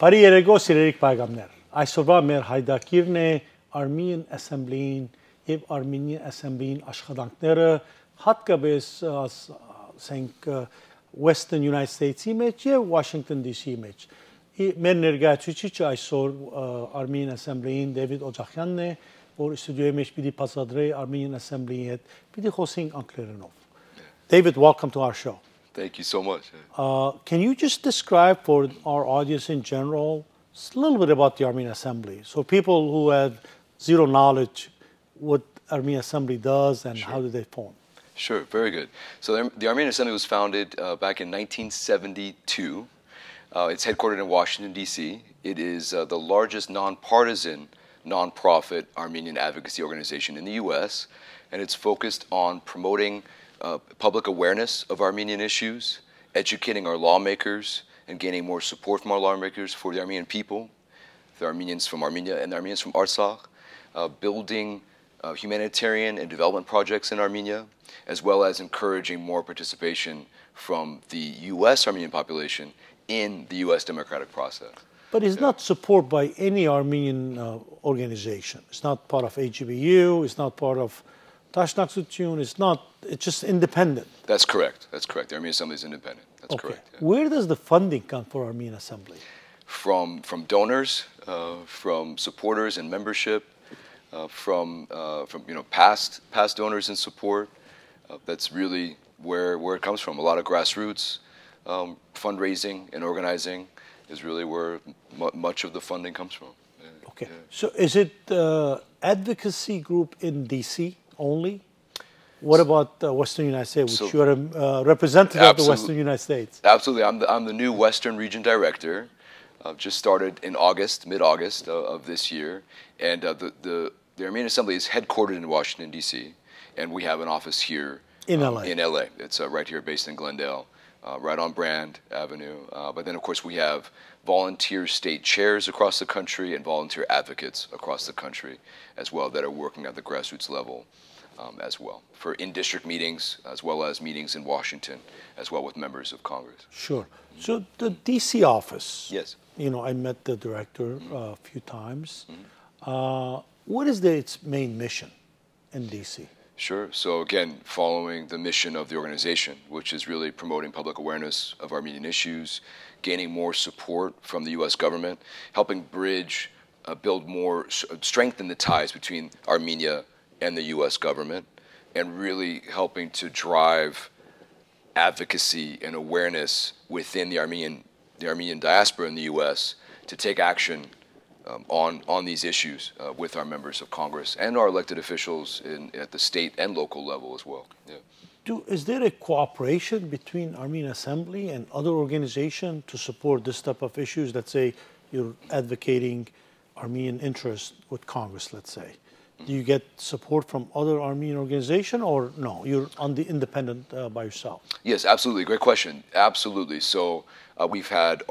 Բարի երեկո սիրելի բարեկամներ։ Այսօրվա մեր հայդակիրն է Armenian Assembly-ին եւ Armenian Assembly-ին աշխատանքները հատկապես ասենք Western United States-ի մեջ եւ Washington DC-ի մեջ։ Մեր ներկայացուցիչը այսօր Armenian Assembly-ին David Ojakianն է, որ ստուդիոյի մեջ պիտի բացատրի Armenian Assembly-ի հետ, պիտի խոսենք անգլերենով։ David, welcome to our show. Thank you so much. Can you just describe for our audience in general a little bit about the Armenian Assembly? So people who have zero knowledge what Armenian Assembly does and how did they form? Sure, very good. So the Armenian Assembly was founded back in 1972. It's headquartered in Washington, D.C. It is the largest nonpartisan, nonprofit Armenian advocacy organization in the U.S., and it's focused on promoting public awareness of Armenian issues, educating our lawmakers, and gaining more support from our lawmakers for the Armenian people, the Armenians from Armenia and the Armenians from Artsakh, building humanitarian and development projects in Armenia, as well as encouraging more participation from the U.S. Armenian population in the U.S. democratic process. But it's not supported by any Armenian organization. It's not part of AGBU, it's not part of Tashnaksutyun, it's just independent. That's correct. That's correct. The Armenian Assembly is independent. That's correct. Yeah. Where does the funding come for Armenian Assembly? From donors, from supporters and membership, from past donors and support. That's really where it comes from. A lot of grassroots fundraising and organizing is really where much of the funding comes from. Yeah. Okay. Yeah. So is it advocacy group in DC only? What about Western United States, which you are a representative of the Western United States? Absolutely. I'm the new Western Region Director. Just started in August, mid-August of this year. And the Armenian Assembly is headquartered in Washington, D.C., and we have an office here in LA. It's right here based in Glendale, right on Brand Avenue. But then, of course, we have volunteer state chairs across the country and volunteer advocates across the country as well that are working at the grassroots level. As well, for in-district meetings, as well as meetings in Washington, as well with members of Congress. Sure. So the D.C. office, yes. I met the director a few times. What is its main mission in D.C.? Sure. So again, following the mission of the organization, which is really promoting public awareness of Armenian issues, gaining more support from the U.S. government, helping bridge, build more, strengthen the ties between Armenia and the U.S. government, and really helping to drive advocacy and awareness within the Armenian diaspora in the U.S. to take action on these issues with our members of Congress and our elected officials at the state and local level as well. Yeah. Is there a cooperation between Armenian Assembly and other organizations to support this type of issues? Let's say you're advocating Armenian interests with Congress, let's say. Do you get support from other Armenian organizations or no? You're on the independent by yourself? Yes, absolutely. Great question. Absolutely. So we've had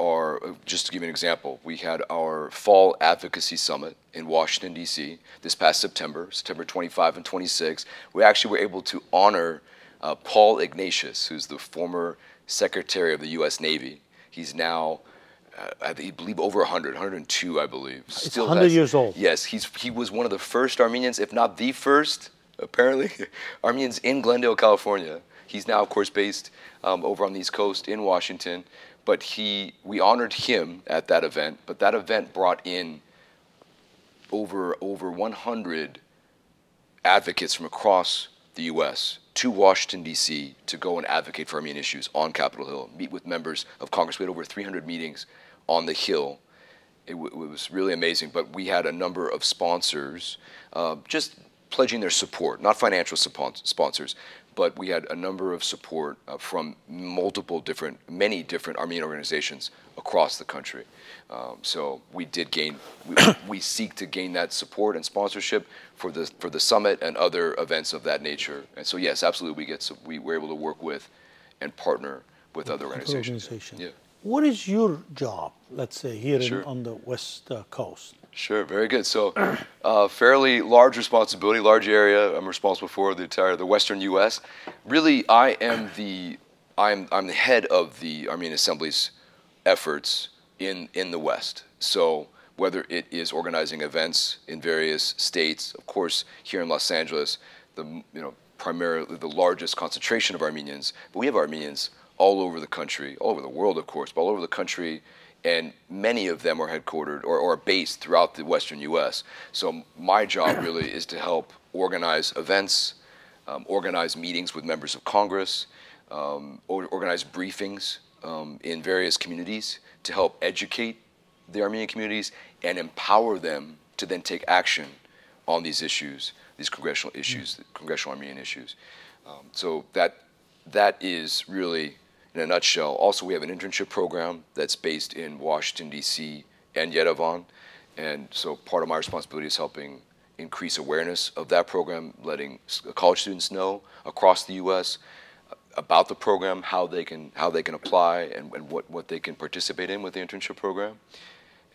just to give you an example, we had our Fall Advocacy Summit in Washington, D.C. this past September 25 and 26. We actually were able to honor Paul Ignatius, who's the former Secretary of the U.S. Navy. He's now I believe over 102, I believe. It's 100 years old. Yes, he was one of the first Armenians, if not the first, apparently, Armenians in Glendale, California. He's now, of course, based over on the East Coast in Washington. But we honored him at that event. But that event brought in over 100 advocates from across the U.S. to Washington, D.C. to go and advocate for Armenian issues on Capitol Hill, meet with members of Congress. We had over 300 meetings on the Hill. It was really amazing, but we had a number of sponsors just pledging their support, not financial sponsors, but we had a number of support from many different Armenian organizations across the country. So we did gain, we seek to gain that support and sponsorship for the summit and other events of that nature. And so yes, absolutely, we were able to work with and partner with other organizations. Yeah. What is your job, let's say, here on the West Coast? Sure, very good. So fairly large responsibility, large area. I'm responsible for the Western U.S. Really, I'm the head of the Armenian Assembly's efforts in the West. So whether it is organizing events in various states, of course, here in Los Angeles, primarily the largest concentration of Armenians, but we have Armenians all over the country, all over the world, of course, but all over the country, and many of them are headquartered or are based throughout the Western U.S. So my job really is to help organize events, organize meetings with members of Congress, organize briefings in various communities to help educate the Armenian communities and empower them to then take action on these issues, these congressional issues, congressional Armenian issues. So that is really, in a nutshell. Also, we have an internship program that's based in Washington, D.C. and Yerevan. And so part of my responsibility is helping increase awareness of that program, letting college students know across the U.S. about the program, how they can apply, and what they can participate in with the internship program.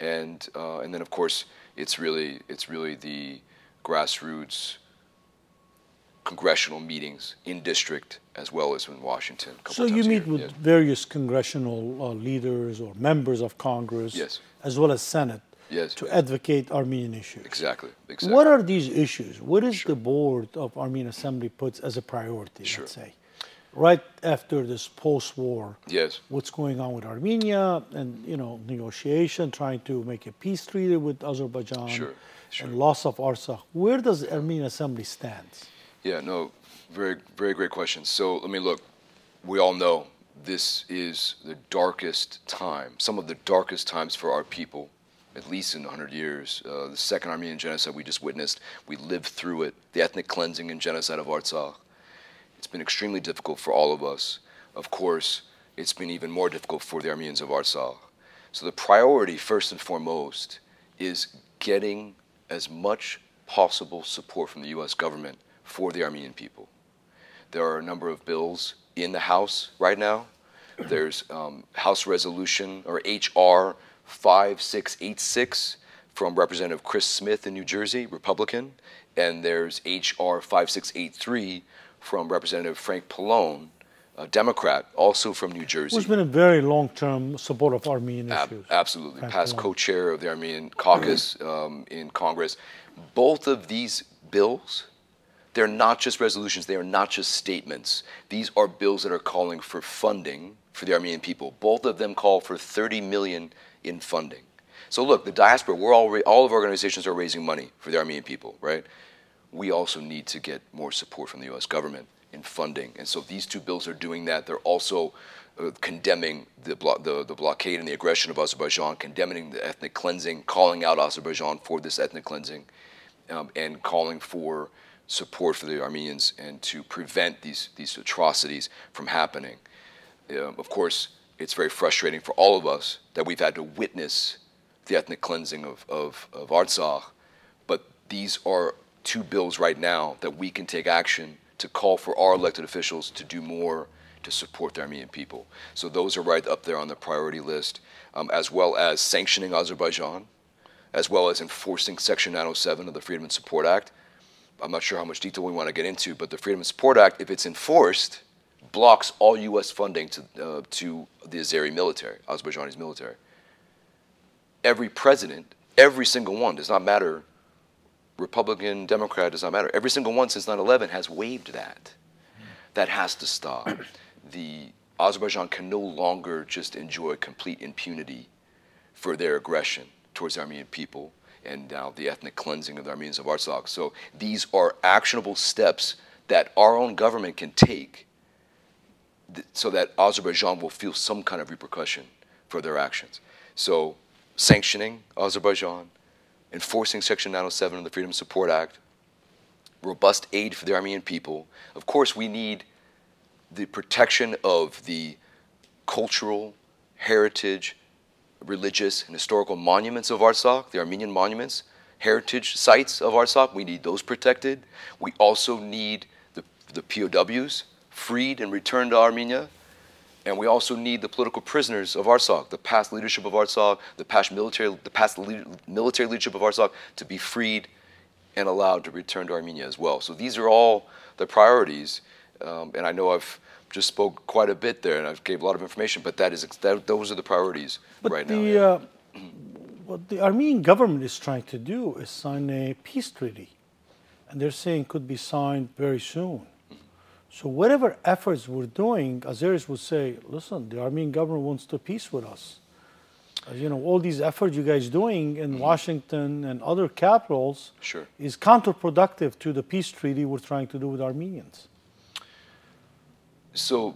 And then, of course, it's really the grassroots congressional meetings in district as well as in Washington. So you meet with various congressional leaders or members of Congress, yes, as well as Senate, yes, to advocate Armenian issues. Exactly. What are these issues? What is the board of Armenian Assembly puts as a priority, let's say? Right after this post-war, yes, what's going on with Armenia and, negotiation, trying to make a peace treaty with Azerbaijan, and loss of Artsakh. Where does the Armenian Assembly stand? Yeah, no, very, very great question. So, look, we all know this is the darkest time, some of the darkest times for our people, at least in 100 years. The second Armenian genocide we just witnessed, we lived through it, the ethnic cleansing and genocide of Artsakh. It's been extremely difficult for all of us. Of course, it's been even more difficult for the Armenians of Artsakh. So the priority, first and foremost, is getting as much possible support from the U.S. government for the Armenian people. There are a number of bills in the House right now. There's House Resolution, or H.R. 5686 from Representative Chris Smith in New Jersey, Republican, and there's H.R. 5683 from Representative Frank Pallone, a Democrat, also from New Jersey. Who's been a very long-term supporter of Armenian issues. Absolutely. Past co-chair of the Armenian caucus in Congress. Both of these bills, they're not just resolutions, they are not just statements. These are bills that are calling for funding for the Armenian people. Both of them call for $30 million in funding. So look, the diaspora, all of our organizations are raising money for the Armenian people, right? We also need to get more support from the U.S. government in funding. And so these two bills are doing that. They're also condemning the blockade and the aggression of Azerbaijan, condemning the ethnic cleansing, calling out Azerbaijan for this ethnic cleansing, and calling for support for the Armenians and to prevent these atrocities from happening. Of course, it's very frustrating for all of us that we've had to witness the ethnic cleansing of Artsakh, but these are two bills right now that we can take action to call for our elected officials to do more to support the Armenian people. So those are right up there on the priority list, as well as sanctioning Azerbaijan, as well as enforcing Section 907 of the Freedom and Support Act. I'm not sure how much detail we want to get into, but the Freedom and Support Act, if it's enforced, blocks all U.S. funding to the Azeri military, Azerbaijani military. Every president, every single one, does not matter, Republican, Democrat, does not matter. Every single one since 9/11 has waived that. That has to stop. Azerbaijan can no longer just enjoy complete impunity for their aggression towards the Armenian people and now the ethnic cleansing of the Armenians of Artsakh. So these are actionable steps that our own government can take so that Azerbaijan will feel some kind of repercussion for their actions. So sanctioning Azerbaijan, enforcing Section 907 of the Freedom and Support Act, robust aid for the Armenian people. Of course, we need the protection of the cultural, heritage, religious, and historical monuments of Artsakh, the Armenian monuments, heritage sites of Artsakh. We need those protected. We also need the POWs freed and returned to Armenia. And we also need the political prisoners of Artsakh, the past leadership of Artsakh, the past military leadership of Artsakh to be freed and allowed to return to Armenia as well. So these are all the priorities. And I know I've just spoke quite a bit there, and I've gave a lot of information, but those are the priorities right now. What the Armenian government is trying to do is sign a peace treaty, and they're saying could be signed very soon. So whatever efforts we're doing, Azeris would say, listen, the Armenian government wants to peace with us. You know, all these efforts you guys doing in Washington and other capitals is counterproductive to the peace treaty we're trying to do with Armenians. So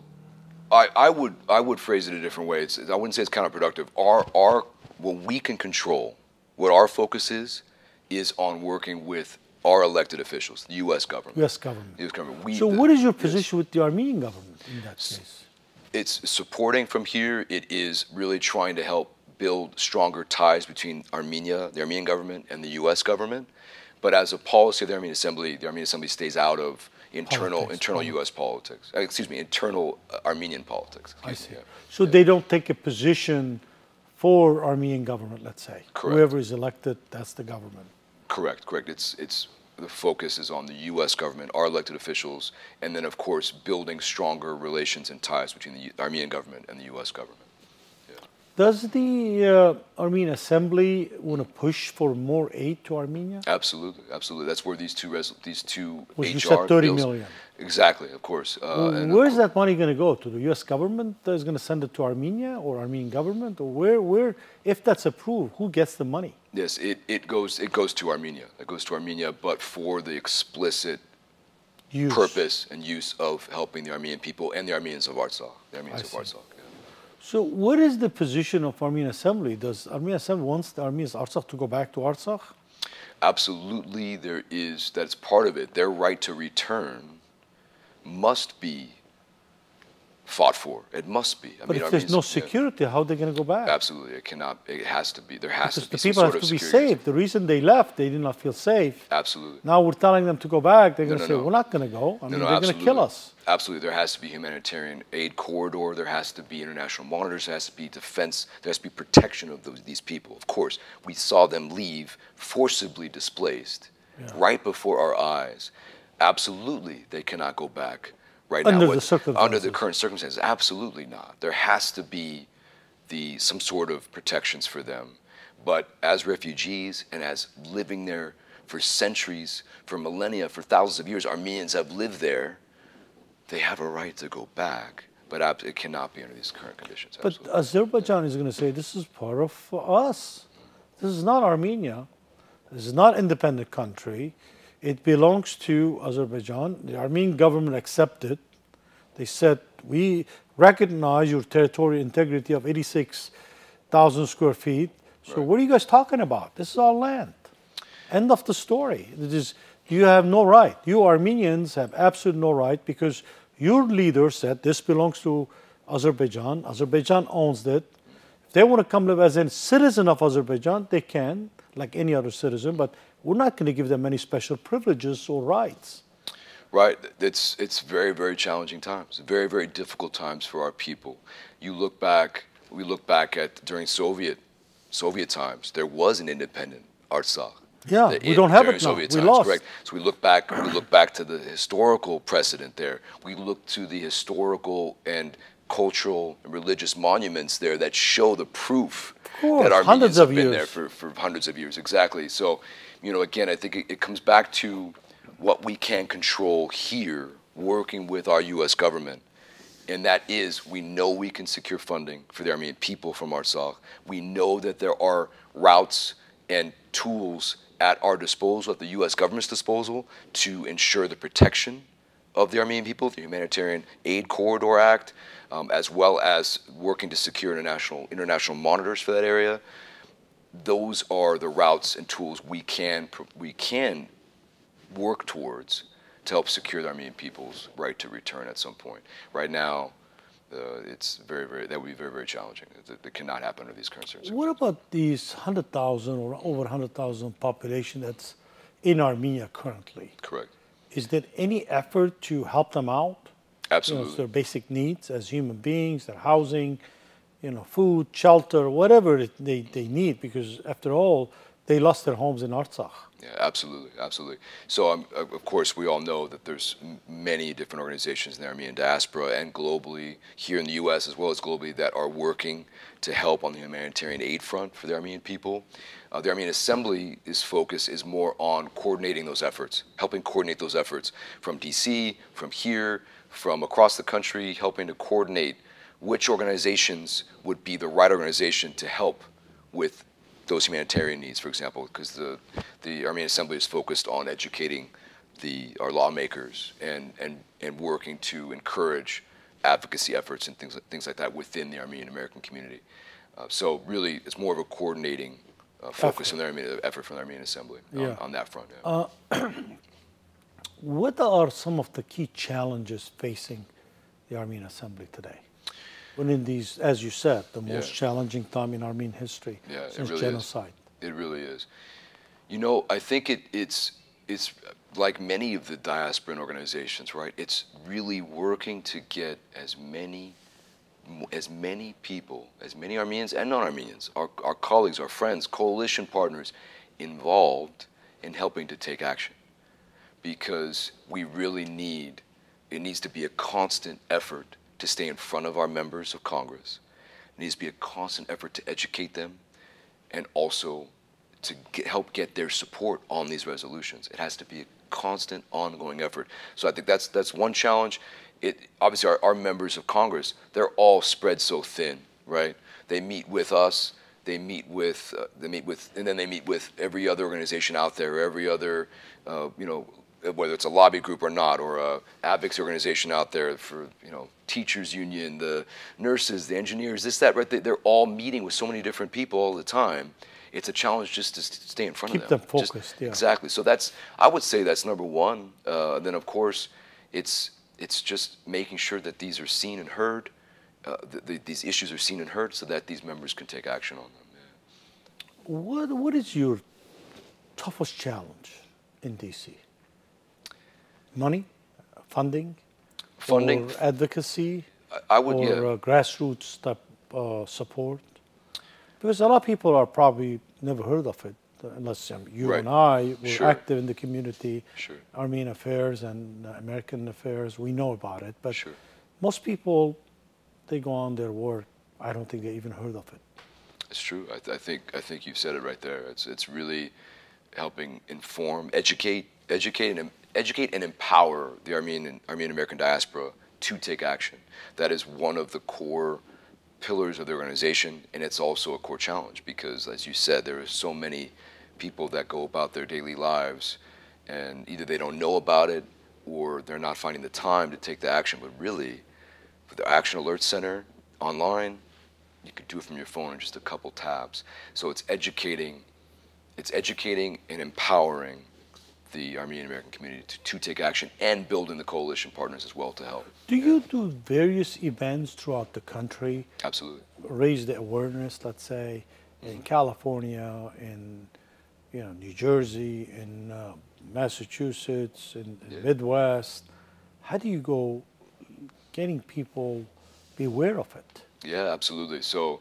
I would phrase it a different way. I wouldn't say it's counterproductive. What we can control, what our focus is on working with our elected officials, the U.S. government. U.S. government. US government. So what is your position with the Armenian government in that case? It's supporting from here. It is really trying to help build stronger ties between Armenia, the Armenian government, and the U.S. government. But as a policy of the Armenian Assembly stays out of internal U.S. politics. Internal Armenian politics. I see. So they don't take a position for Armenian government, let's say. Correct. Whoever is elected, that's the government. Correct. It's the focus is on the U.S. government, our elected officials, and then of course building stronger relations and ties between the Armenian government and the U.S. government. Does the Armenian Assembly want to push for more aid to Armenia? Absolutely, absolutely. That's where these two Which HR you said 30 bills, million. Exactly, of course. Where is that money going to go? To the U.S. government that is going to send it to Armenia or Armenian government? Or where, if that's approved, who gets the money? Yes, it goes to Armenia. It goes to Armenia, but for the explicit purpose and use of helping the Armenian people and the Armenians of Artsakh. The Armenians of Artsakh. So what is the position of Armenian Assembly? Does Armenian Assembly wants the Armenians of Artsakh to go back to Artsakh? Absolutely, that's part of it. Their right to return must be fought for. It must be. But if there's no security, how are they going to go back? Absolutely, it cannot. It has to be. There has to be some sort of security. The people have to be safe. The reason they left, they did not feel safe. Absolutely. Now we're telling them to go back. They're going to say, we're not going to go. I mean, they're going to kill us. Absolutely. There has to be humanitarian aid corridor. There has to be international monitors. There has to be defense. There has to be protection of these people. Of course, we saw them leave forcibly displaced right before our eyes. Absolutely, they cannot go back. Right now, under the current circumstances, absolutely not. There has to be some sort of protections for them. But as refugees and as living there for centuries, for millennia, for thousands of years, Armenians have lived there. They have a right to go back, but it cannot be under these current conditions. Absolutely. But Azerbaijan is going to say this is part of us. This is not Armenia. This is not an independent country. It belongs to Azerbaijan. The Armenian government accepted. They said, we recognize your territorial integrity of 86,000 square feet. So what are you guys talking about? This is our land. End of the story. You have no right. You Armenians have absolutely no right because your leader said this belongs to Azerbaijan. Azerbaijan owns it. If they want to come live as a citizen of Azerbaijan, they can, like any other citizen, but we're not going to give them any special privileges or rights. Right. It's very, very challenging times, very, very difficult times for our people. We look back at during Soviet times, there was an independent Artsakh. Yeah, we don't have it now. We lost. Correct. So we look back to the historical precedent there. We look to the historical and cultural and religious monuments there that show the proof that Armenians have been there for hundreds of years. Exactly. So, again, I think it comes back to what we can control here, working with our U.S. government. And that is, we know we can secure funding for the Armenian people from Artsakh. We know that there are routes and tools at our disposal, at the U.S. government's disposal, to ensure the protection of the Armenian people, the Humanitarian Aid Corridor Act, as well as working to secure international monitors for that area. Those are the routes and tools we can work towards to help secure the Armenian people's right to return at some point. Right now, that would be very, very challenging. It cannot happen under these current circumstances. What about these 100,000 or over 100,000 population that's in Armenia currently? Correct. Is there any effort to help them out? Absolutely. Their basic needs as human beings, their housing, food, shelter, whatever they need, because after all, they lost their homes in Artsakh. Yeah, absolutely, absolutely. So, of course, we all know that there's many different organizations in the Armenian diaspora and globally, here in the U.S. as well as globally, that are working to help on the humanitarian aid front for the Armenian people. The Armenian Assembly's focus is more on coordinating those efforts, helping coordinate those efforts from D.C., from here, from across the country, helping to coordinate which organizations would be the right organization to help with those humanitarian needs, for example, because the Armenian Assembly is focused on educating our lawmakers and working to encourage advocacy efforts and things like that within the Armenian American community. So really, it's more of a coordinating focus from the effort from the Armenian Assembly on that front. Yeah. What are some of the key challenges facing the Armenian Assembly today? When in these, as you said, the most challenging time in Armenian history since really genocide. It really is. You know, I think it's like many of the diasporan organizations, right? It's really working to get as many people, as many Armenians and non-Armenians, our colleagues, our friends, coalition partners, involved in helping to take action. Because we really it needs to be a constant effort to stay in front of our members of Congress. It needs to be a constant effort to educate them and also to help get their support on these resolutions. It has to be a constant, ongoing effort. So I think that's one challenge. Obviously, our members of Congress, they're all spread so thin, right? They meet with us, and then they meet with every other organization out there, every other, whether it's a lobby group or not, or a advocacy organization out there for, teachers union, the nurses, the engineers, this, that, right? They're all meeting with so many different people all the time. It's a challenge just to stay in front of them. Keep them focused, Exactly. So I would say that's number one. Then of course, it's just making sure that these are seen and heard, these issues are seen and heard so that these members can take action on them. Yeah. What is your toughest challenge in DC? Money, funding, or advocacy, or grassroots type support? Because a lot of people are probably never heard of it, unless you and I were active in the community, Armenian affairs and American affairs. We know about it, but most people, they go on their work. I don't think they even heard of it. It's true. I think you've said it right there. It's really helping inform, educate and empower the Armenian American diaspora to take action. That is one of the core pillars of the organization, and it's also a core challenge because, as you said, there are so many people that go about their daily lives and either they don't know about it or they're not finding the time to take the action. But really, for the Action Alert Center online, you can do it from your phone in just a couple taps. So it's educating and empowering the Armenian American community to take action and building the coalition partners as well to help. Do you do various events throughout the country? Absolutely. Raise the awareness, let's say, in California, in New Jersey, in Massachusetts, in Midwest. How do you go getting people be aware of it? Yeah, absolutely. So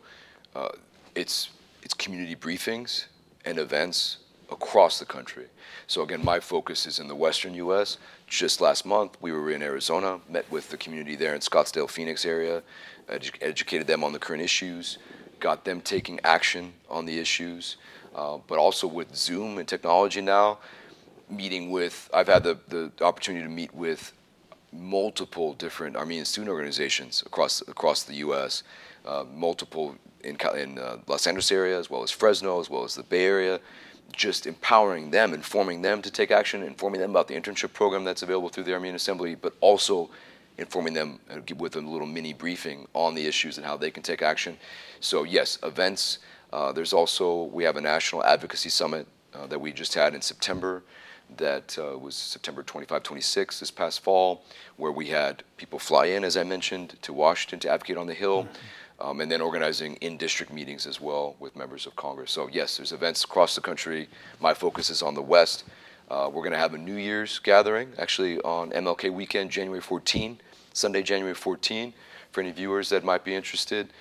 it's community briefings and events across the country. So again, my focus is in the Western U.S. Just last month, we were in Arizona, met with the community there in Scottsdale, Phoenix area, educated them on the current issues, got them taking action on the issues, but also with Zoom and technology now, I've had the opportunity to meet with multiple different Armenian student organizations across the U.S., multiple in Los Angeles area, as well as Fresno, as well as the Bay Area, just empowering them, informing them to take action, informing them about the internship program that's available through the Armenian Assembly, but also informing them with a little mini briefing on the issues and how they can take action. So yes, events. We have a national advocacy summit that we just had in September. That was September 25, 26 this past fall, where we had people fly in, as I mentioned, to Washington to advocate on the Hill. And then organizing in-district meetings as well with members of Congress. So yes, there's events across the country. My focus is on the West. We're going to have a New Year's gathering, actually on MLK weekend, January 14, Sunday, January 14, for any viewers that might be interested.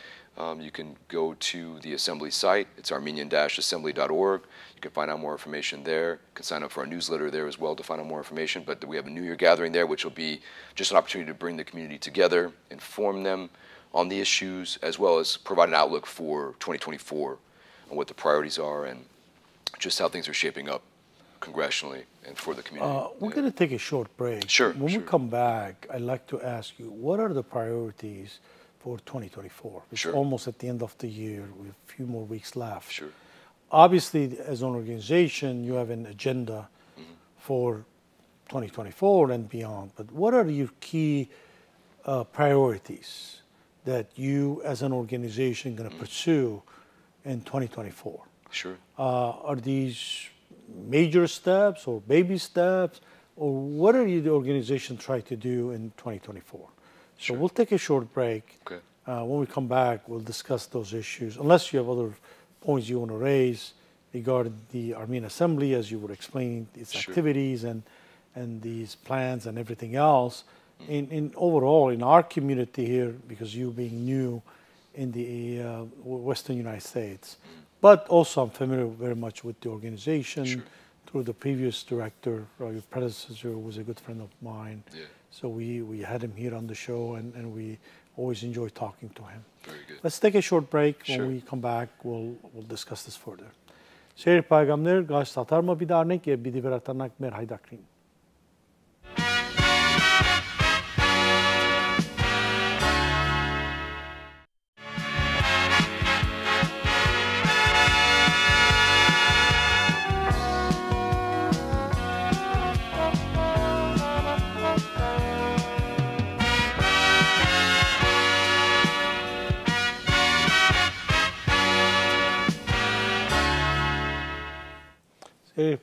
you can go to the Assembly site. It's armenian-assembly.org. You can find out more information there. You can sign up for our newsletter there as well to find out more information. But we have a New Year gathering there, which will be just an opportunity to bring the community together, inform them on the issues, as well as provide an outlook for 2024 and what the priorities are and just how things are shaping up congressionally and for the community. We're going to take a short break. Sure. When we come back, I'd like to ask you, what are the priorities for 2024? It's almost at the end of the year with a few more weeks left. Sure. Obviously, as an organization, you have an agenda for 2024 and beyond. But what are your key priorities that you, as an organization, going to pursue in 2024? Sure. Are these major steps or baby steps, or what are you, the organization, trying to do in 2024? So we'll take a short break. Okay. When we come back, we'll discuss those issues, unless you have other points you want to raise regarding the Armenian Assembly, as you were explaining, its activities and these plans and everything else. In overall, in our community here, because you being new in the Western United States, but also I'm familiar very much with the organization through the previous director, your predecessor, was a good friend of mine. Yeah. So we had him here on the show, and we always enjoy talking to him. Very good. Let's take a short break. When we come back, we'll discuss this further. Սեր պայգամներ, գազ սաթարմը բիդարնենք և բիդի վերատանանք մեր հայդակրին։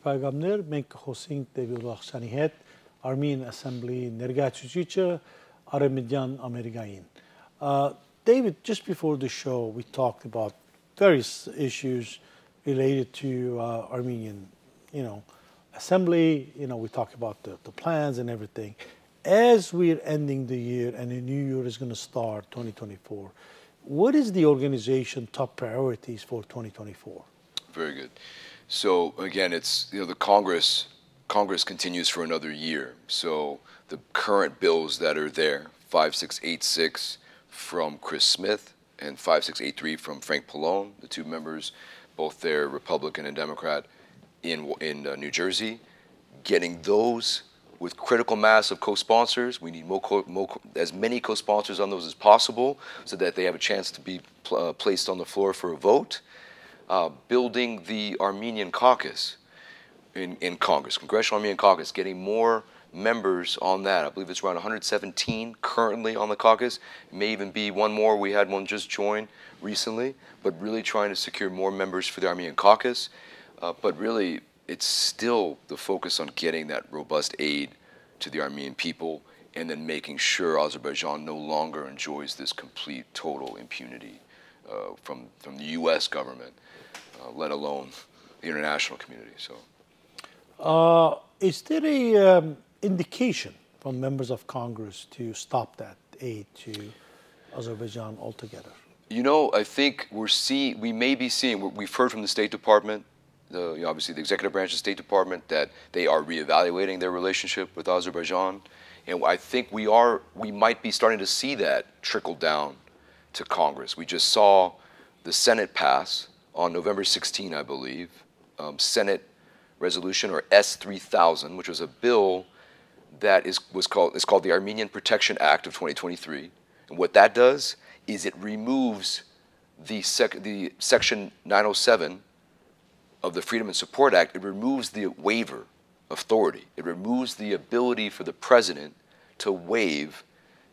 Պայգամներ, մենք կխոսենք David Ojakiani հետ, Armenian Assembly ներկայացուցիչը Արեմեդյան Ամերիկային։ David, just before the show, we talked about various issues related to Armenian, Assembly. We talked about the plans and everything. As we're ending the year and a new year is going to start, 2024, what is the organization top priorities for 2024? Very good. So again, it's the Congress continues for another year. So the current bills that are there, 5686 from Chris Smith and 5683 from Frank Pallone, the two members, both they're Republican and Democrat in New Jersey, getting those with critical mass of co-sponsors. We need as many co-sponsors on those as possible so that they have a chance to be placed on the floor for a vote. Building the Armenian caucus in Congress, Congressional Armenian Caucus, getting more members on that. I believe it's around 117 currently on the caucus. It may even be one more. We had one just join recently, but really trying to secure more members for the Armenian caucus. But really, it's still the focus on getting that robust aid to the Armenian people and then making sure Azerbaijan no longer enjoys this complete, total impunity from the U.S. government. Let alone the international community. So, is there a indication from members of Congress to stop that aid to Azerbaijan altogether? I think we may be seeing. We've heard from the State Department, obviously the executive branch of the State Department, that they are reevaluating their relationship with Azerbaijan, and I think we might be starting to see that trickle down to Congress. We just saw the Senate pass on November 16, I believe, Senate resolution, or S3000, which was a bill that is called the Armenian Protection Act of 2023. And what that does is it removes the section 907 of the Freedom and Support Act. It removes the waiver authority. It removes the ability for the president to waive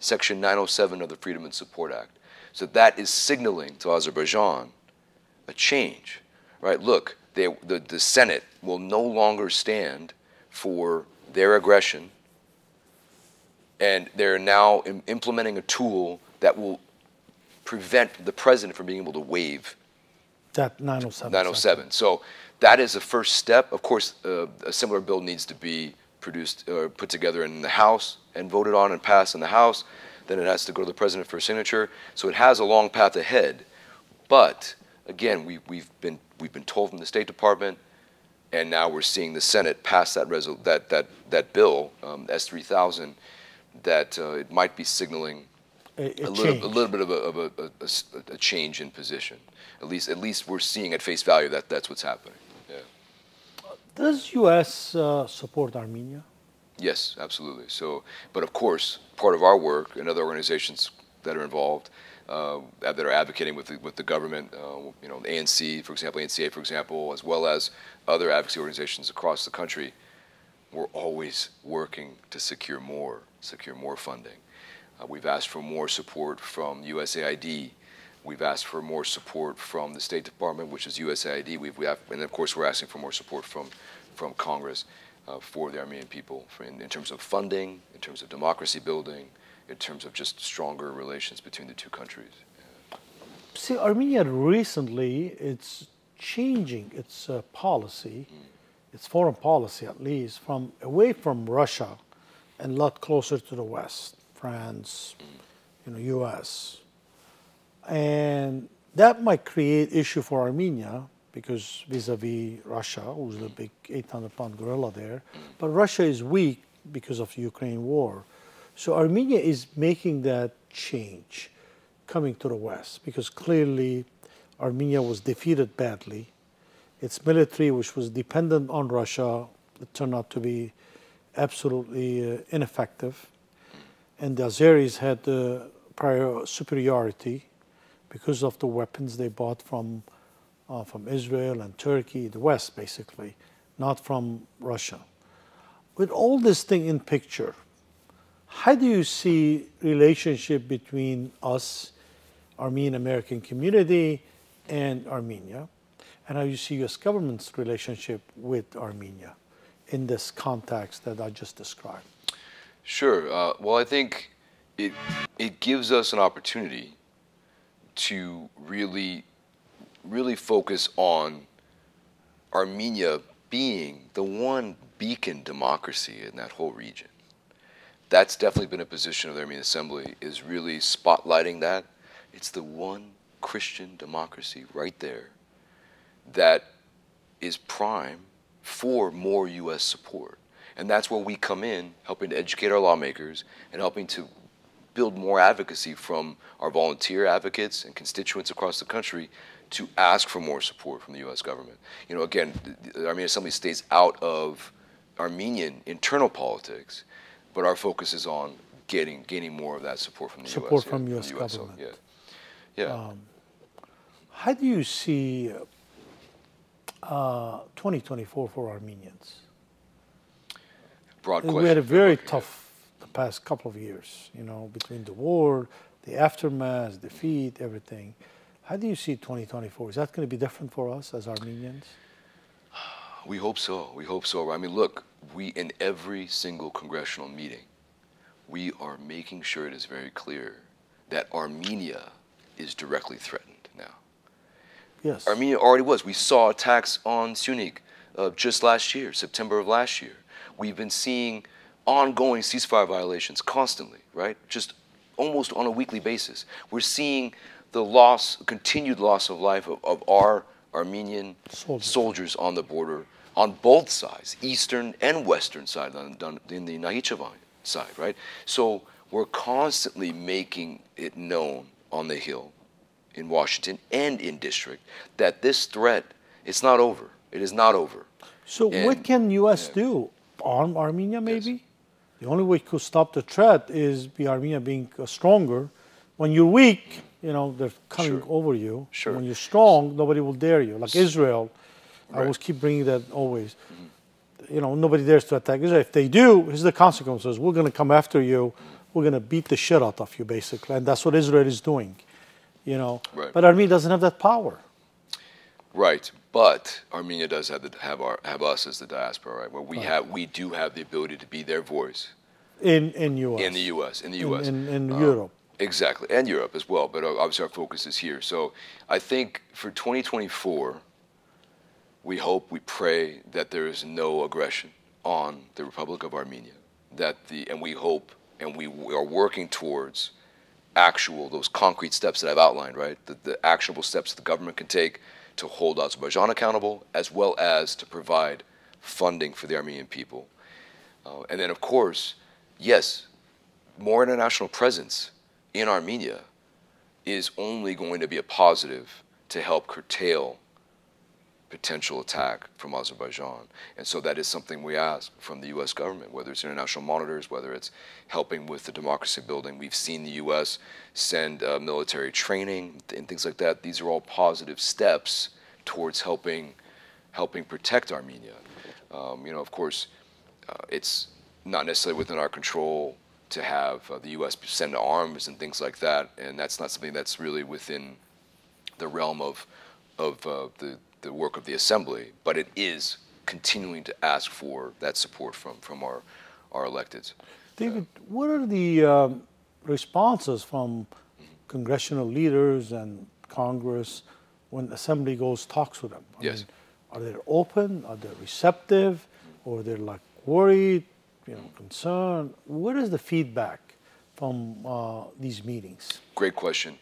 section 907 of the Freedom and Support Act. So that is signaling to Azerbaijan a change, right? Look, the Senate will no longer stand for their aggression, and they're now implementing a tool that will prevent the president from being able to waive that 907. So that is the first step. Of course, a similar bill needs to be produced or put together in the House and voted on and passed in the House. then it has to go to the president for a signature. So it has a long path ahead. But again, we've been told from the State Department, and now we're seeing the Senate pass that bill, S3000, that it might be signaling a little bit of a change in position. At least we're seeing at face value that that's what's happening. Yeah. Does U.S. support Armenia? Yes, absolutely. So, but of course, part of our work and other organizations that are involved, that are advocating with the government, you know, the ANC, for example, ANCA, for example, as well as other advocacy organizations across the country, we're always working to secure more funding. We've asked for more support from USAID. We've asked for more support from the State Department, which is USAID. And of course, we're asking for more support from Congress for the Armenian people in terms of funding, in terms of democracy building, in terms of just stronger relations between the two countries. Yeah. See, Armenia recently, it's changing its policy, its foreign policy at least, from away from Russia and a lot closer to the West, France, you know, U.S. And that might create issue for Armenia because vis-a-vis Russia, who's the big 800-pound gorilla there. But Russia is weak because of the Ukraine war. So Armenia is making that change, coming to the West, because clearly Armenia was defeated badly. Its military, which was dependent on Russia, it turned out to be absolutely ineffective. And the Azeris had superiority because of the weapons they bought from Israel and Turkey, the West basically, not from Russia. With all this thing in picture, how do you see relationship between us, Armenian American community, and Armenia? And how you see U.S. government's relationship with Armenia in this context that I just described? Sure. Well, I think it gives us an opportunity to really focus on Armenia being the one beacon democracy in that whole region. That's definitely been a position of the Armenian Assembly, is really spotlighting that. It's the one Christian democracy right there that is prime for more U.S. support. And that's where we come in, helping to educate our lawmakers and helping to build more advocacy from our volunteer advocates and constituents across the country to ask for more support from the U.S. government. You know, again, the Armenian Assembly stays out of Armenian internal politics, but our focus is on gaining more of that support from the U.S. Support from U.S. government. So, yeah. How do you see 2024 for Armenians? Broad question. We had a very tough the past couple of years, you know, between the war, the aftermath, defeat, everything. How do you see 2024? Is that going to be different for us as Armenians? We hope so. We hope so. I mean, look, in every single congressional meeting, we are making sure it is very clear that Armenia is directly threatened now. Yes. Armenia already was. We saw attacks on Syunik just last year, September of last year. We've been seeing ongoing ceasefire violations constantly, right? Just almost on a weekly basis. We're seeing the continued loss of life of our Armenian soldiers on the border, on both sides, eastern and western side, in the Nakhichevan side, right? So we're constantly making it known on the Hill, in Washington and in district, that this threat, it's not over. It is not over. So what can U.S. do? Arm Armenia, maybe? Yes. The only way to stop the threat is Armenia being stronger. When you're weak, you know, they're coming over you. Sure. When you're strong, nobody will dare you. Like Israel, I always keep bringing that always. You know, nobody dares to attack Israel. If they do, here's the consequences. We're going to come after you. We're going to beat the shit out of you, basically. And that's what Israel is doing, you know. Right. But Armenia doesn't have that power. Right. But Armenia does have us as the diaspora, right? Where we do have the ability to be their voice. In U.S. In the U.S. In Europe. Exactly, and Europe as well. But obviously our focus is here. So I think for 2024, we hope, we pray that there is no aggression on the Republic of Armenia. And we hope and we are working towards those concrete steps that I've outlined, right? The actionable steps the government can take to hold Azerbaijan accountable, as well as to provide funding for the Armenian people. And then, of course, yes, more international presence in Armenia is only going to be a positive to help curtail potential attack from Azerbaijan. And so that is something we ask from the U.S. government, whether it's international monitors, whether it's helping with the democracy building. We've seen the U.S. send military training and things like that. These are all positive steps towards helping protect Armenia. Of course, it's not necessarily within our control to have the U.S. send arms and things like that, and that's not something that's really within the realm of the work of the Assembly, but it is continuing to ask for that support from our electeds. David, what are the responses from congressional leaders and Congress when Assembly talks with them? I mean, are they open? Are they receptive? Or they're like worried, concerned? What is the feedback from these meetings? Great question.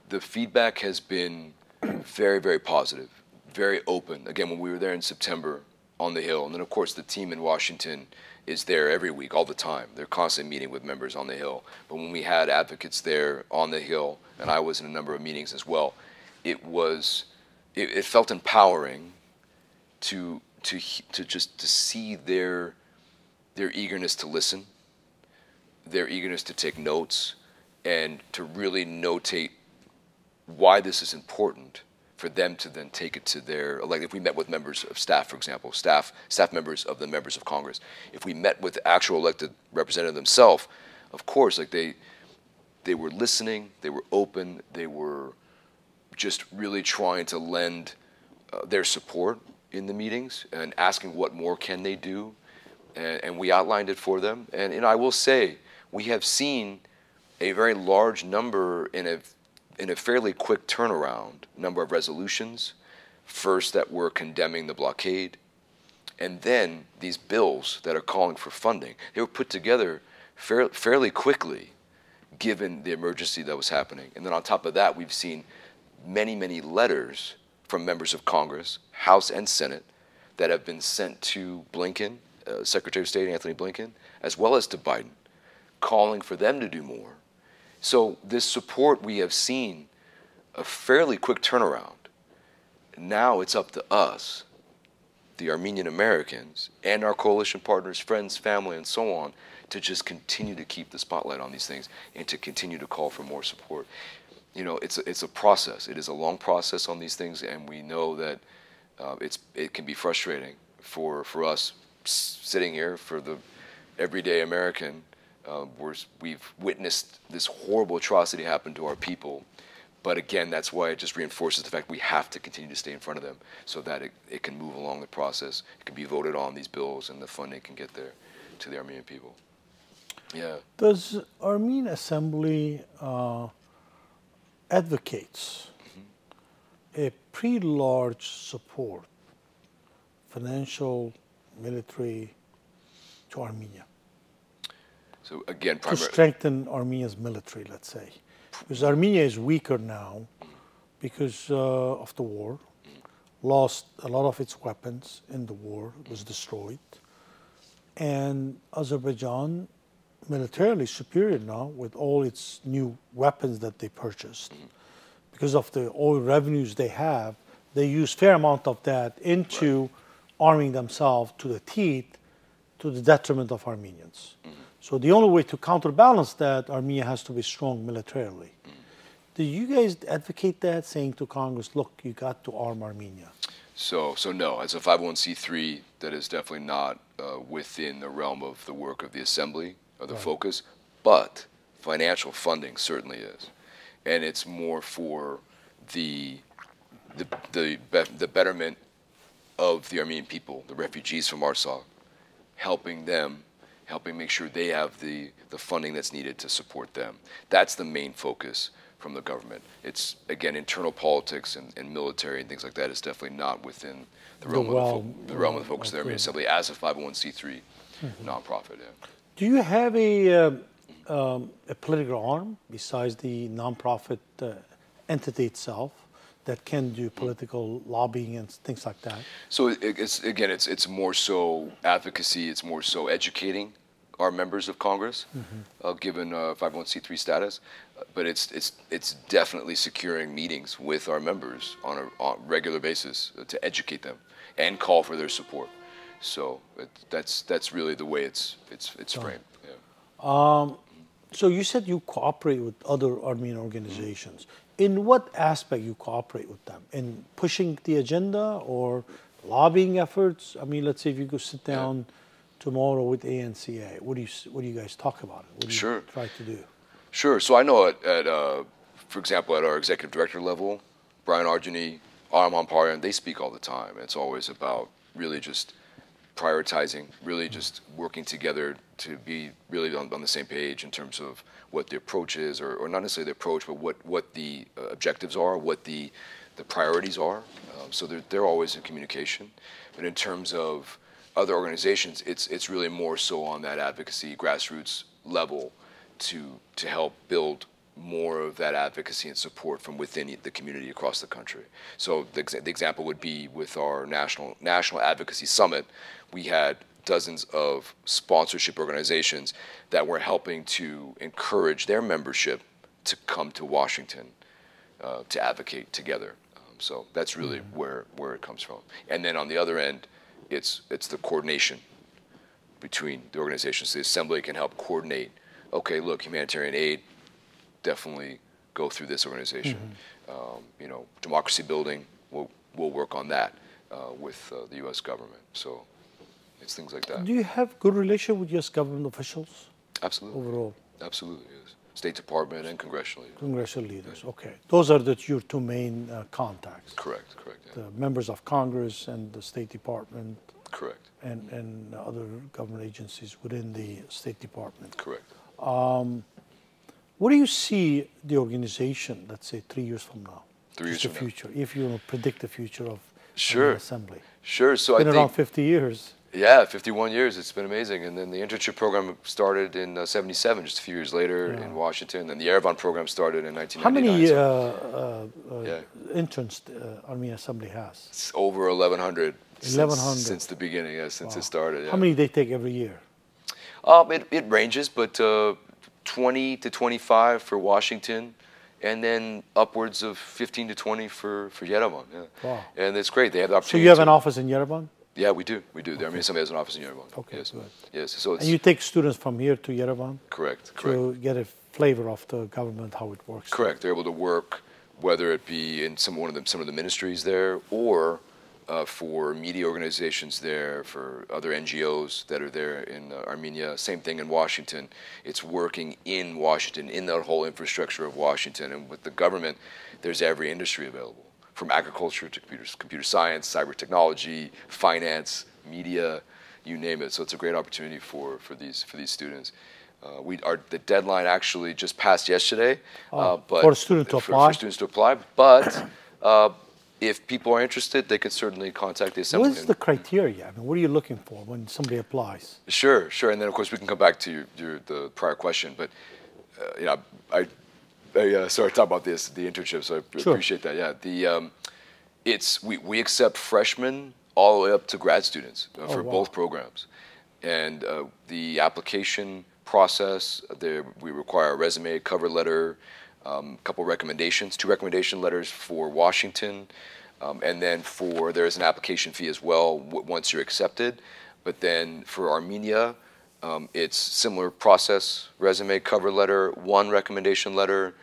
The feedback has been very, very positive, very open. Again, when we were there in September on the Hill, and then of course the team in Washington is there every week, all the time. They're constantly meeting with members on the Hill. But when we had advocates there on the Hill, and I was in a number of meetings as well, it felt empowering to see their eagerness to listen, their eagerness to take notes, and to really notate why this is important for them to then take it to their, like if we met with members of staff, for example, staff members of the members of Congress, if we met with the actual elected representative themselves, of course, like they were listening, they were open, they were just really trying to lend their support in the meetings and asking what more can they do, and we outlined it for them. And I will say, we have seen a very large number in a fairly quick turnaround, number of resolutions, first that were condemning the blockade, and then these bills that are calling for funding. They were put together fairly quickly, given the emergency that was happening. And then on top of that, we've seen many, many letters from members of Congress, House and Senate, that have been sent to Blinken, Secretary of State Anthony Blinken, as well as to Biden, calling for them to do more. So this support, we have seen a fairly quick turnaround. Now it's up to us, the Armenian Americans, and our coalition partners, friends, family, and so on, to just continue to keep the spotlight on these things and to continue to call for more support. It's a process. It is a long process on these things, and we know that it can be frustrating for us sitting here, for the everyday American. We've witnessed this horrible atrocity happen to our people, but again, that's why it just reinforces the fact we have to continue to stay in front of them so that it can move along the process. It can be voted on, these bills, and the funding can get there to the Armenian people. Yeah. Does Armenian Assembly advocates a pretty large support, financial, military, to Armenia? So again, to strengthen Armenia's military, let's say. Because Armenia is weaker now because of the war, lost a lot of its weapons in the war, was destroyed. And Azerbaijan, militarily superior now with all its new weapons that they purchased. Because of the oil revenues they have, they use fair amount of that into arming themselves to the teeth to the detriment of Armenians. So the only way to counterbalance that, Armenia has to be strong militarily. Do you guys advocate that, saying to Congress, look, you got to arm Armenia? So no, as a 501c3, that is definitely not within the realm of the work of the Assembly, or the focus, but financial funding certainly is. And it's more for the betterment of the Armenian people, the refugees from Artsakh, helping make sure they have the funding that's needed to support them. That's the main focus from the government. It's, again, internal politics and military and things like that is definitely not within the realm of the focus of the Armenian Assembly as a 501c3 nonprofit. Yeah. Do you have a a political arm besides the nonprofit entity itself that can do political lobbying and things like that? So it's more so advocacy. It's more so educating our members of Congress, given 501c3 status. But it's definitely securing meetings with our members on a regular basis to educate them and call for their support. So that's really the way it's framed. Yeah. So you said you cooperate with other Armenian organizations. In what aspect you cooperate with them? In pushing the agenda or lobbying efforts? I mean, let's say if you go sit down tomorrow with ANCA, what do you guys talk about? What do you try to do? Sure. So I know for example, at our executive director level, Brian Arjani, Arman, they speak all the time. It's always about really just prioritizing, really just working together to be really on the same page in terms of what the approach is, or not necessarily the approach, but what the objectives are, what the priorities are. So they're always in communication. But in terms of other organizations, it's really more so on that advocacy grassroots level to help build more of that advocacy and support from within the community across the country. So the example would be with our National Advocacy Summit. We had dozens of sponsorship organizations that were helping to encourage their membership to come to Washington to advocate together. So that's really where it comes from. And then on the other end, it's the coordination between the organizations. The Assembly can help coordinate. Okay, look, humanitarian aid, definitely go through this organization. Democracy building, we'll work on that with the U.S. government. So it's things like that. Do you have good relation with U.S. government officials? Absolutely. Overall? Absolutely, yes. State Department and congressional leaders. Congressional leaders, okay. Those are your two main contacts? Correct. Yeah. The members of Congress and the State Department? Correct. And other government agencies within the State Department? Correct. What do you see the organization, let's say 3 years from now? 3 years from now. The future, if you predict the future of Armenian Assembly. Sure. So it's been around 50 years. Yeah, 51 years. It's been amazing. And then the internship program started in 77, just a few years later in Washington. And the Yerevan program started in 1999. How many interns Armenian Assembly has? It's over 1,100. 1,100. Since the beginning, since it started. Yeah. How many they take every year? It ranges, but 20 to 25 for Washington, and then upwards of 15 to 20 for Yerevan. Yeah. Wow. And it's great. They have the opportunity. So you have an office in Yerevan? Yeah, we do. The Armenian Assembly has an office in Yerevan. Okay, yes. good. Yes. So and you take students from here to Yerevan? Correct. To get a flavor of the government, how it works. Correct. They're able to work, whether it be in some of the ministries there, or for media organizations there, for other NGOs that are there in Armenia. Same thing in Washington. It's working in Washington, in the whole infrastructure of Washington. And with the government, there's every industry available, from agriculture to computer science, cyber technology, finance, media, you name it. So it's a great opportunity for these students. The deadline actually just passed yesterday, but for students to apply. For students to apply, but if people are interested, they can certainly contact the Assembly. What is the criteria? I mean, what are you looking for when somebody applies? Sure. And then, of course, we can come back to the prior question. But, I started talking about the internship, so I appreciate that. Yeah. We accept freshmen all the way up to grad students for both programs. And the application process, we require a resume, cover letter, a couple recommendations, 2 recommendation letters for Washington, and then there's an application fee as well once you're accepted. But then for Armenia, it's similar process, resume, cover letter, 1 recommendation letter,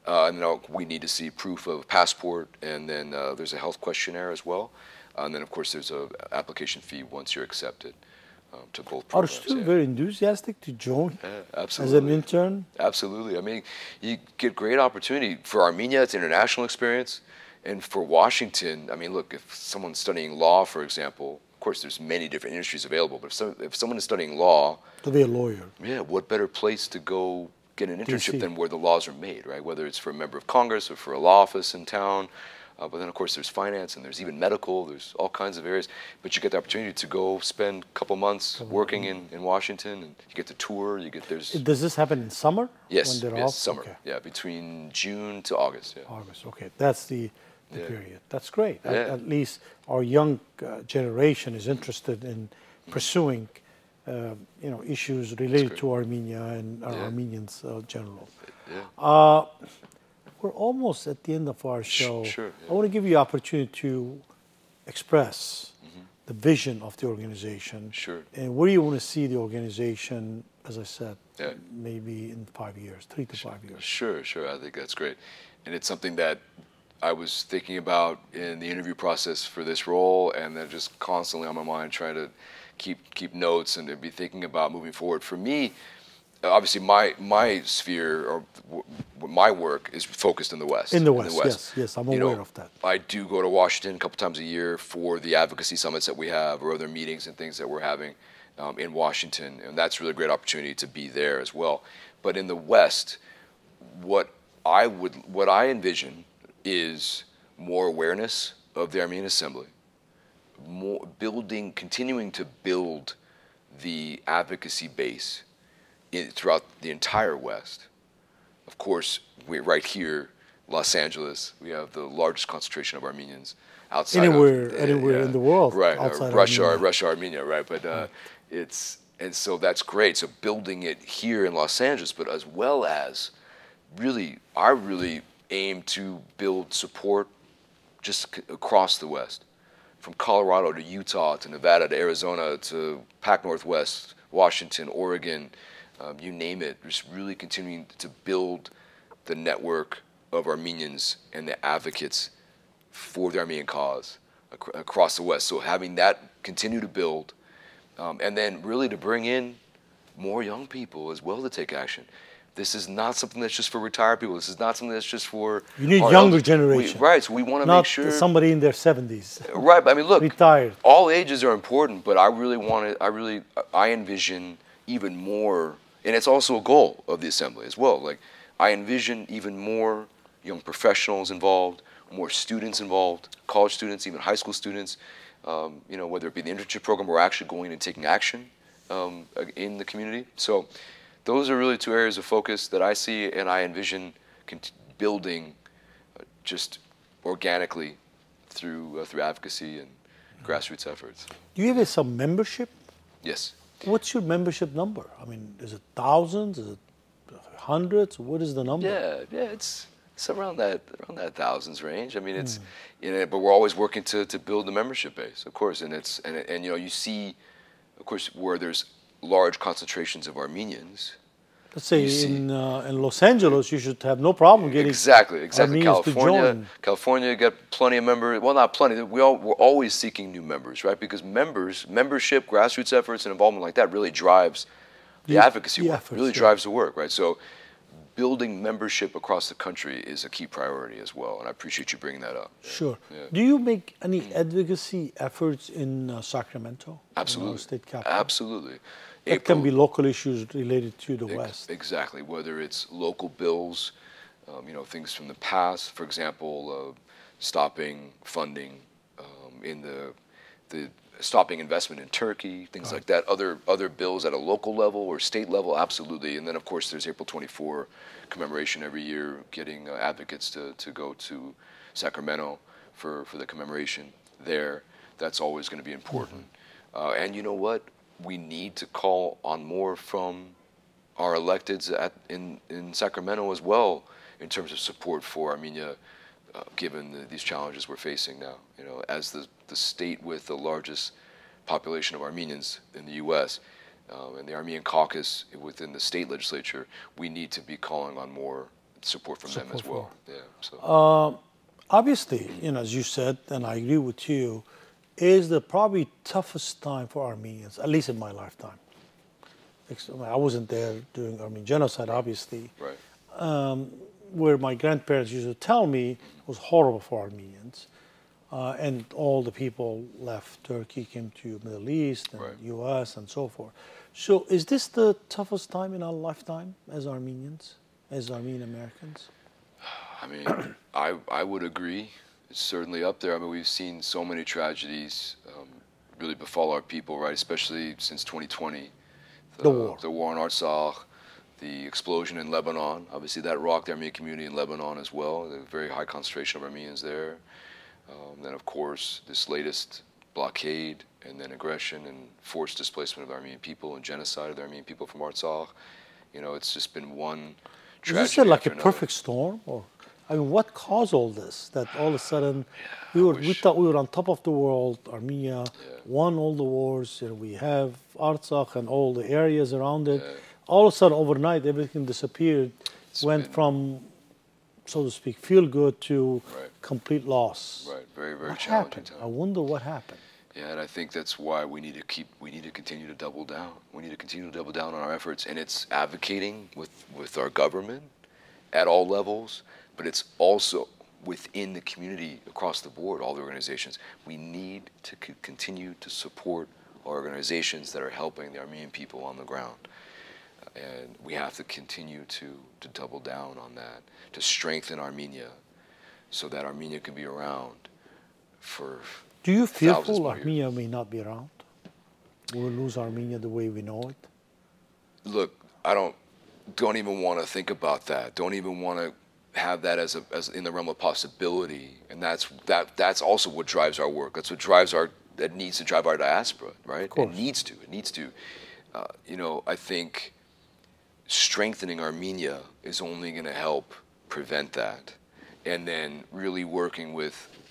and then we need to see proof of passport, and then there's a health questionnaire as well. And then, of course, there's an application fee once you're accepted. To both programs. Are students very enthusiastic to join as an intern? Absolutely. I mean, you get great opportunity. For Armenia, it's an international experience. And for Washington, I mean, look, if someone's studying law, for example, of course, there's many different industries available. But if someone is studying law, to be a lawyer. Yeah, what better place to go get an internship than where the laws are made, right? Whether it's for a member of Congress or for a law office in town. But then, of course, there's finance and there's even medical. There's all kinds of areas. But you get the opportunity to go spend a couple months working in Washington, and you get to tour. Does this happen in summer? Yes, when they're yes, off? summer. Okay. Yeah, between June to August. Yeah. August. Okay, that's the period. That's great. Yeah. At least our young generation is interested in pursuing, issues related to Armenia and Armenians general. Yeah. We're almost at the end of our show. Sure, I want to give you the opportunity to express the vision of the organization. Sure. And where do you want to see the organization, as I said, Yeah. maybe in 5 years, 3 to 5 years? Sure. I think that's great. And it's something that I was thinking about in the interview process for this role, and then just constantly on my mind trying to keep notes and to be thinking about moving forward. For me, obviously my sphere or my work is focused in the West. In the West. Yes, I'm aware of that. I do go to Washington a couple times a year for the advocacy summits that we have or other meetings and things that we're having in Washington, and that's really a great opportunity to be there as well. But in the West, what I envision is more awareness of the Armenian Assembly, continuing to build the advocacy base throughout the entire West. Of course, right here, Los Angeles, we have the largest concentration of Armenians outside anywhere in the world, right? Outside Russia, Armenia, right? But and so that's great. So building it here in Los Angeles, but as well as I really aim to build support just across the West, from Colorado to Utah to Nevada to Arizona to Pac Northwest, Washington, Oregon. You name it, just really continuing to build the network of Armenians and the advocates for the Armenian cause across the West. So having that continue to build, and then really to bring in more young people as well to take action. This is not something that's just for retired people. This is not something that's just for... You need younger generation. Right, so we want to make sure... Not somebody in their 70s. Right, but I mean, look, retired. All ages are important, but I envision even more, and it's also a goal of the Assembly as well. Like, I envision even more young professionals involved, more students involved, college students, even high school students, whether it be the internship program or actually going and taking action in the community. So those are really two areas of focus that I see, and I envision building just organically through advocacy and grassroots efforts. Do you have some membership? Yes. What's your membership number? I mean, is it thousands? Is it hundreds? What is the number? Yeah, it's around that thousands range. I mean, it's but we're always working to build the membership base, of course, and you see, of course, where there's large concentrations of Armenians. Let's say in Los Angeles, you should have no problem getting exactly Armenians California got plenty of members. Well, not plenty. We're always seeking new members, right? Because membership, grassroots efforts, and involvement like that really drives the advocacy work. Really drives the work, right? So building membership across the country is a key priority as well, and I appreciate you bringing that up. Sure. Yeah. Do you make any advocacy efforts in Sacramento? Absolutely. In our state capital? Absolutely. It can be local issues related to the West. Exactly. Whether it's local bills, things from the past, for example, stopping funding stopping investment in Turkey, things like that. Other bills at a local level or state level, absolutely. And then, of course, there's April 24 commemoration every year, getting advocates to go to Sacramento for the commemoration there. That's always going to be important. And you know what? We need to call on more from our electeds in Sacramento as well in terms of support for Armenia, given these challenges we're facing now. As the state with the largest population of Armenians in the U.S. And the Armenian caucus within the state legislature, we need to be calling on more support from them as well. Yeah. So. Obviously, as you said, and I agree with you, is the probably toughest time for Armenians, at least in my lifetime. I wasn't there during Armenian genocide, obviously. Right. Where my grandparents used to tell me it was horrible for Armenians. And all the people left Turkey, came to Middle East and U.S. and so forth. So is this the toughest time in our lifetime as Armenians, as Armenian Americans? I mean, I would agree. It's certainly up there. I mean, we've seen so many tragedies really befall our people, right? Especially since 2020. The war. The war in Artsakh, the explosion in Lebanon. Obviously, that rocked the Armenian community in Lebanon as well. There's a very high concentration of Armenians there. Then, of course, this latest blockade and then aggression and forced displacement of the Armenian people and genocide of the Armenian people from Artsakh. You know, it's just been one tragedy. Is this like a another. perfect storm? Or, I mean, what caused all this? That all of a sudden, we thought we were on top of the world. Armenia won all the wars. You know, we have Artsakh and all the areas around it. All of a sudden, overnight, everything disappeared. Went from, so to speak, feel good to complete loss. Right, very, very what challenging happened? time. I wonder what happened. Yeah, and I think that's why we need to continue to double down. We need to continue to double down on our efforts, and it's advocating with our government at all levels, but it's also within the community across the board, all the organizations. We need to continue to support organizations that are helping the Armenian people on the ground. And we have to continue to double down on that, to strengthen Armenia so that Armenia can be around for Do you fearful more Armenia may not be around? We'll lose Armenia the way we know it? Look, I don't even want to think about that. Don't even want to have that as in the realm of possibility. And that's also what drives our work. That's what that needs to drive our diaspora, right? It needs to. You know, I think strengthening Armenia is only going to help prevent that. And then really working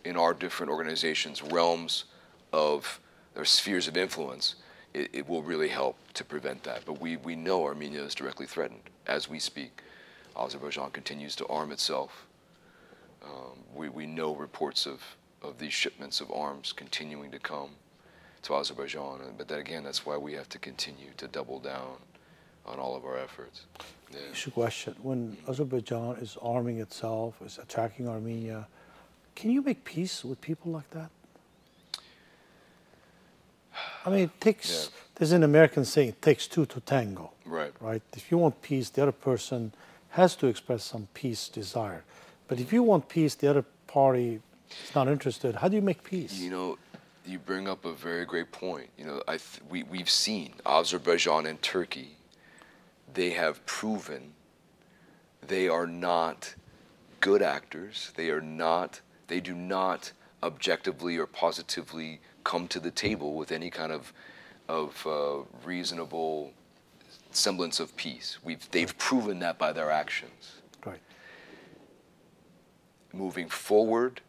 in our different organizations, realms of their spheres of influence, it will really help to prevent that. But we know Armenia is directly threatened as we speak. Azerbaijan continues to arm itself. We know reports of these shipments of arms continuing to come to Azerbaijan. But then again, that's why we have to continue to double down on all of our efforts. Yeah. Here's a question. When Azerbaijan is arming itself, is attacking Armenia, can you make peace with people like that? I mean, it takes, there's an American saying, it takes two to tango. Right? If you want peace, the other person has to express some peace desire. But if you want peace, the other party is not interested. How do you make peace? You know, you bring up a very great point. You know, we've seen Azerbaijan and Turkey. They have proven they are not good actors. They do not objectively or positively come to the table with any kind of reasonable semblance of peace. They've proven that by their actions. Right. Moving forward,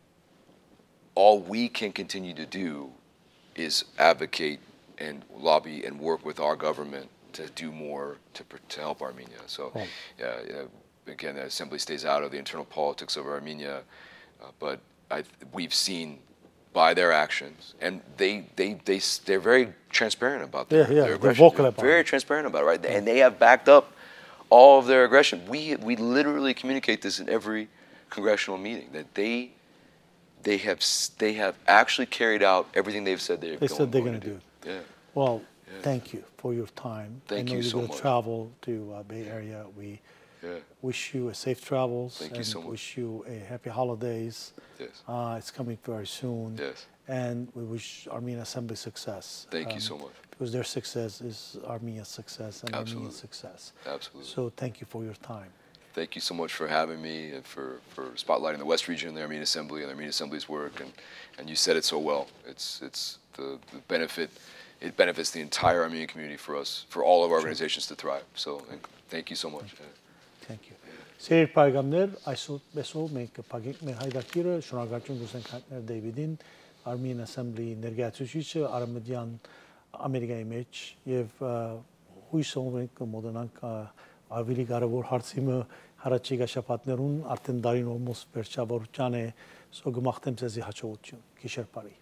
all we can continue to do is advocate and lobby and work with our government to do more to help Armenia. So, again, the Assembly stays out of the internal politics of Armenia, but we've seen by their actions, and they're very transparent about their aggression. They're vocal about it. Very transparent about it, right? And they have backed up all of their aggression. We literally communicate this in every congressional meeting that they have actually carried out everything they've said they're going to do. Yeah. Well, thank you for your time. Thank you so much. I know you're going to travel to Bay Area. We wish you a safe travels. Thank you so much. Wish you a happy holidays. Yes. It's coming very soon. Yes. And we wish Armenian Assembly success. Thank you so much. Because their success is Armenia's success and Armenia's success. Absolutely. So thank you for your time. Thank you so much for having me and for spotlighting the West region, the Armenian Assembly, and the Armenian Assembly's work. And you said it so well. It's the benefit. It benefits the entire Armenian community for all of our organizations to thrive. So thank you so much. Thank you. Սիրելի բարեկամներ, այսօր մենք կփակենք մեր հայտակիրը, շնորհակալություն կուզենք հայտնել Դեյվիդին, Armenian Assembly ներկայացուցիչը Արմենիան Ամերիկայի մեջ եւ հույսով ենք կմոտենանք ավելի կարևոր հարցիմը հարաճիգա շաբաթներուն արդեն դարին almost վերջավորության է, սո գմախտեմ ձեզի հաջողություն։ Գիշեր բարի։